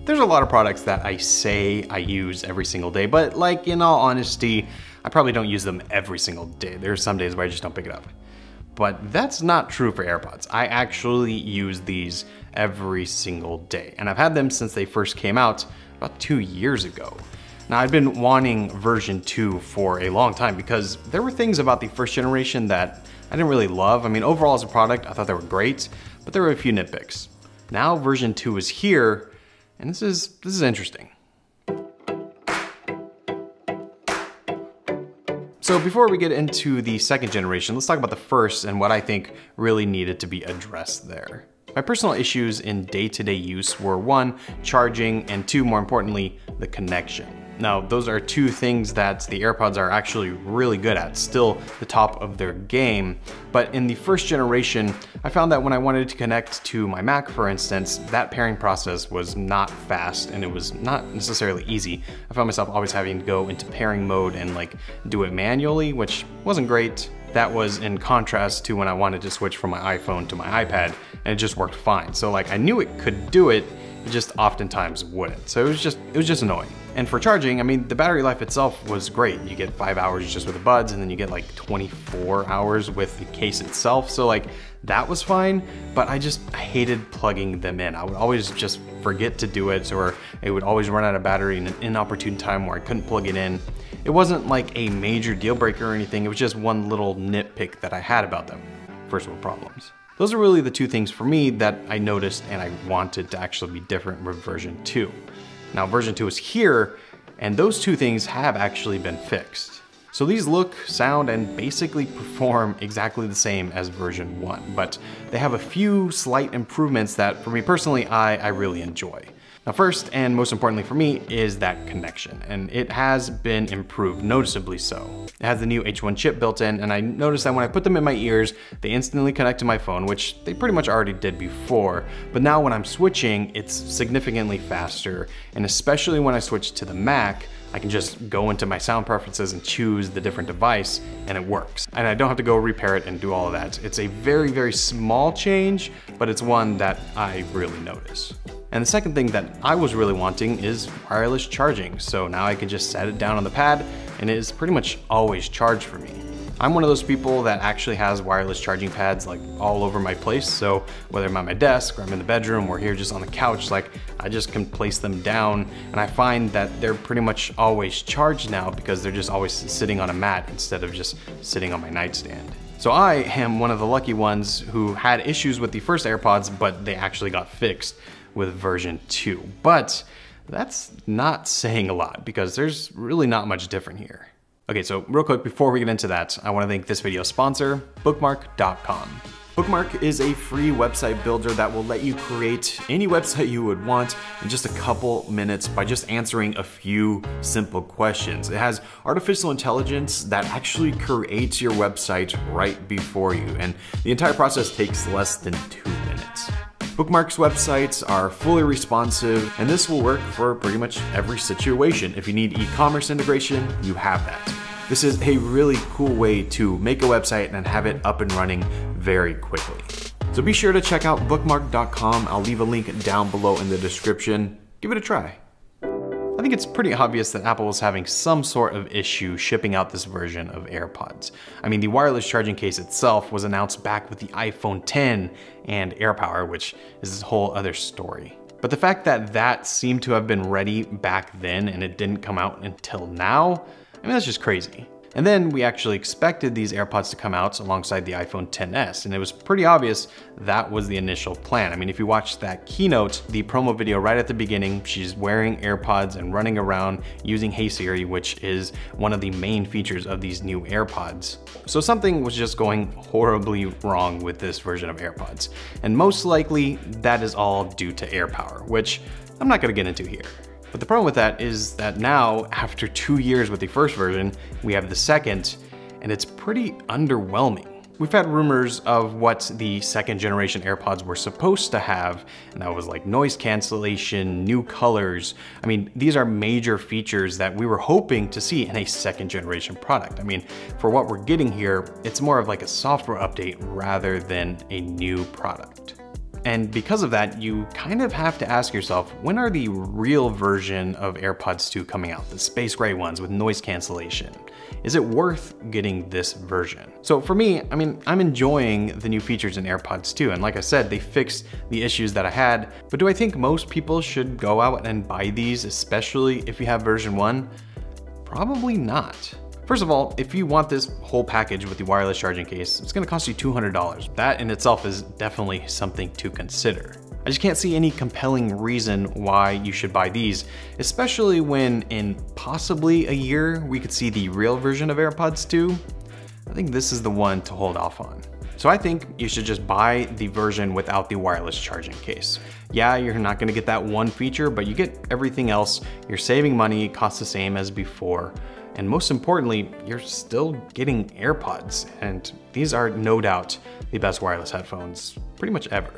There's a lot of products that I say I use every single day, but like in all honesty, I probably don't use them every single day. There's some days where I just don't pick it up. But that's not true for AirPods. I actually use these every single day, and I've had them since they first came out about 2 years ago. Now, I've been wanting version 2 for a long time because there were things about the first generation that I didn't really love. I mean, overall as a product, I thought they were great, but there were a few nitpicks. Now version 2 is here, and this is interesting. So before we get into the second generation, let's talk about the first and what I think really needed to be addressed there. My personal issues in day-to-day use were 1, charging, and 2, more importantly, the connection. Now, those are 2 things that the AirPods are actually really good at, still the top of their game. But in the first generation, I found that when I wanted to connect to my Mac, for instance, that pairing process was not fast and it was not necessarily easy. I found myself always having to go into pairing mode and like do it manually, which wasn't great. That was in contrast to when I wanted to switch from my iPhone to my iPad, and it just worked fine. So like I knew it could do it, it just oftentimes wouldn't. So it was just annoying. And for charging, I mean, the battery life itself was great. You get 5 hours just with the buds, and then you get like 24 hours with the case itself. So like that was fine, but I hated plugging them in. I would always just forget to do it, or it would always run out of battery in an inopportune time where I couldn't plug it in. It wasn't like a major deal breaker or anything. It was just one little nitpick that I had about them. First world problems. Those are really the 2 things for me that I noticed and I wanted to actually be different with version 2. Now version 2 is here, and those 2 things have actually been fixed. So these look, sound, and basically perform exactly the same as version 1, but they have a few slight improvements that, for me personally, I really enjoy. Now first, and most importantly for me, is that connection, and it has been improved, noticeably so. It has the new H1 chip built in, and I noticed that when I put them in my ears, they instantly connect to my phone, which they pretty much already did before, but now when I'm switching, it's significantly faster, and especially when I switch to the Mac, I can just go into my sound preferences and choose the different device, and it works. And I don't have to go repair it and do all of that. It's a very, very small change, but it's one that I really notice. And the second thing that I was really wanting is wireless charging. So now I can just set it down on the pad and it is pretty much always charged for me. I'm one of those people that actually has wireless charging pads like all over my place. So whether I'm at my desk or I'm in the bedroom or here just on the couch, like I just can place them down, and I find that they're pretty much always charged now because they're just always sitting on a mat instead of just sitting on my nightstand. So I am one of the lucky ones who had issues with the first AirPods, but they actually got fixed with version 2. But that's not saying a lot because there's really not much different here. Okay, so real quick before we get into that, I want to thank this video's sponsor, bookmark.com. Bookmark is a free website builder that will let you create any website you would want in just a couple minutes by just answering a few simple questions. It has artificial intelligence that actually creates your website right before you, and the entire process takes less than 2 minutes. Bookmark's websites are fully responsive, and this will work for pretty much every situation. If you need e-commerce integration, you have that. This is a really cool way to make a website and have it up and running very quickly. So be sure to check out bookmark.com. I'll leave a link down below in the description. Give it a try. I think it's pretty obvious that Apple is having some sort of issue shipping out this version of AirPods. I mean, the wireless charging case itself was announced back with the iPhone X and AirPower, which is a whole other story. But the fact that that seemed to have been ready back then and it didn't come out until now, I mean, that's just crazy. And then we actually expected these AirPods to come out alongside the iPhone XS, and it was pretty obvious that was the initial plan. I mean, if you watch that keynote, the promo video right at the beginning, she's wearing AirPods and running around using Hey Siri, which is one of the main features of these new AirPods. So something was just going horribly wrong with this version of AirPods. And most likely that is all due to AirPower, which I'm not gonna get into here. But the problem with that is that now, after 2 years with the first version, we have the second, and it's pretty underwhelming. We've had rumors of what the second generation AirPods were supposed to have, and that was like noise cancellation, new colors. I mean, these are major features that we were hoping to see in a second generation product. I mean, for what we're getting here, it's more of like a software update rather than a new product. And because of that, you kind of have to ask yourself, when are the real version of AirPods 2 coming out? The space gray ones with noise cancellation. Is it worth getting this version? So for me, I mean, I'm enjoying the new features in AirPods 2. And like I said, they fixed the issues that I had. But do I think most people should go out and buy these, especially if you have version 1? Probably not. First of all, if you want this whole package with the wireless charging case, it's gonna cost you $200. That in itself is definitely something to consider. I just can't see any compelling reason why you should buy these, especially when in possibly a year we could see the real version of AirPods 2. I think this is the one to hold off on. So I think you should just buy the version without the wireless charging case. Yeah, you're not gonna get that one feature, but you get everything else. You're saving money, it costs the same as before. And most importantly, you're still getting AirPods. And these are no doubt the best wireless headphones pretty much ever.